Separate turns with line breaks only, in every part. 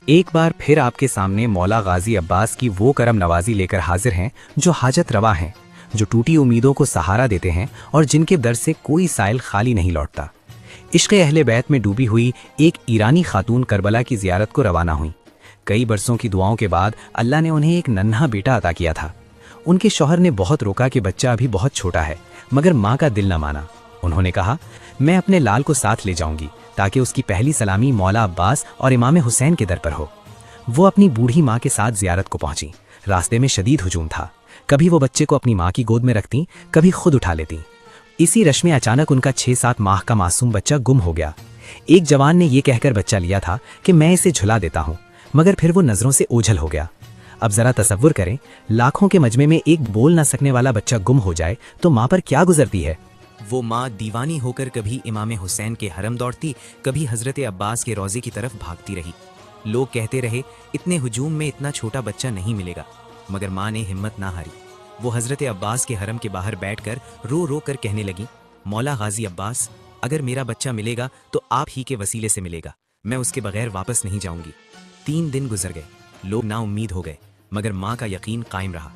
एक बार फिर आपके सामने मौला गाजी अब्बास की वो करम नवाजी लेकर हाजिर हैं जो हाजत रवा हैं, जो टूटी उम्मीदों को सहारा देते हैं और जिनके दर से कोई साइल खाली नहीं लौटता। इश्क़ अहले बैत में डूबी हुई एक ईरानी खातून करबला की ज़ियारत को रवाना हुई। कई बरसों की दुआओं के बाद अल्लाह ने उन्हें एक नन्हा बेटा अता किया था। उनके शौहर ने बहुत रोका कि बच्चा अभी बहुत छोटा है, मगर माँ का दिल न माना। उन्होंने कहा, मैं अपने लाल को साथ ले जाऊंगी ताकि उसकी पहली सलामी मौला अब्बास और इमाम हुसैन के दर पर हो। वो अपनी बूढ़ी माँ के साथ ज़ियारत को पहुंची। रास्ते में शदीद हुजूम था। कभी वो बच्चे को अपनी माँ की गोद में रखती, कभी खुद उठा लेती। इसी रश में अचानक उनका 6-7 माह का मासूम बच्चा गुम हो गया। एक जवान ने यह कहकर बच्चा लिया था कि मैं इसे झुला देता हूँ, मगर फिर वो नज़रों से ओझल हो गया। अब ज़रा तसव्वुर करें, लाखों के मजमे में एक बोल ना सकने वाला बच्चा गुम हो जाए तो माँ पर क्या गुजरती है।
वो माँ दीवानी होकर कभी इमाम हुसैन के हरम दौड़ती, कभी हज़रत अब्बास के रोज़े की तरफ भागती रही। लोग कहते रहे, इतने हुजूम में इतना छोटा बच्चा नहीं मिलेगा, मगर माँ ने हिम्मत ना हारी। वो हज़रत अब्बास के हरम के बाहर बैठकर रो रो कर कहने लगी, मौला गाजी अब्बास, अगर मेरा बच्चा मिलेगा तो आप ही के वसीले से मिलेगा, मैं उसके बगैर वापस नहीं जाऊंगी। 3 दिन गुजर गए, लोग नाउम्मीद हो गए, मगर माँ का यकीन कायम रहा।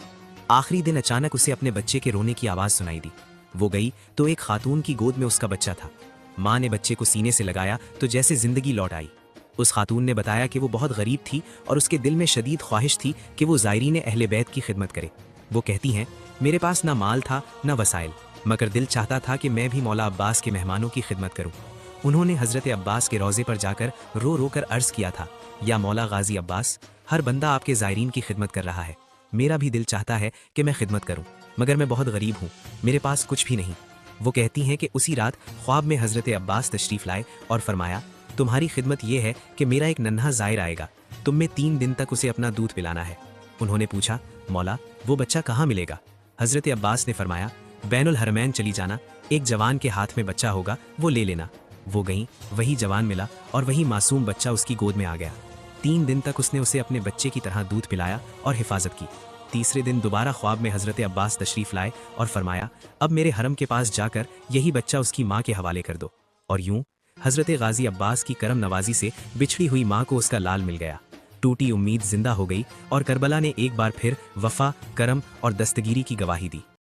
आखिरी दिन अचानक उसे अपने बच्चे के रोने की आवाज़ सुनाई दी। वो गई तो एक खातून की गोद में उसका बच्चा था। माँ ने बच्चे को सीने से लगाया तो जैसे जिंदगी लौट आई। उस खातून ने बताया कि वो बहुत गरीब थी और उसके दिल में शदीद ख्वाहिश थी कि वो ज़ायरीन अहले बैत की खिदमत करे। वो कहती हैं, मेरे पास ना माल था ना वसाइल, मगर दिल चाहता था कि मैं भी मौला अब्बास के मेहमानों की खिदमत करूं। उन्होंने हज़रत अब्बास के रोज़े पर जाकर रो रो कर अर्ज़ किया था, या मौला गाजी अब्बास, हर बंदा आपके ज़ायरीन की खिदमत कर रहा है, मेरा भी दिल चाहता है कि मैं खिदमत करूं, मगर मैं बहुत गरीब हूँ, मेरे पास कुछ भी नहीं। वो कहती हैं कि उसी रात ख्वाब में हज़रत अब्बास तशरीफ़ लाए और फरमाया, तुम्हारी खिदमत यह है कि मेरा एक नन्हा ज़ायर आएगा, तुम में 3 दिन तक उसे अपना दूध पिलाना है। उन्होंने पूछा, मौला वो बच्चा कहाँ मिलेगा? हज़रत अब्बास ने फरमाया, बैनुल हरमैन चली जाना, एक जवान के हाथ में बच्चा होगा, वो ले लेना। वो गई, वही जवान मिला और वही मासूम बच्चा उसकी गोद में आ गया। 3 दिन तक उसने उसे अपने बच्चे की तरह दूध पिलाया और हिफाजत की। तीसरे दिन दोबारा ख्वाब में हज़रत अब्बास तशरीफ़ लाए और फरमाया, अब मेरे हरम के पास जाकर यही बच्चा उसकी माँ के हवाले कर दो। और यूं हज़रत गाजी अब्बास की करम नवाजी से बिछड़ी हुई माँ को उसका लाल मिल गया। टूटी उम्मीद जिंदा हो गई और करबला ने एक बार फिर वफ़ा, करम और दस्तगीरी की गवाही दी।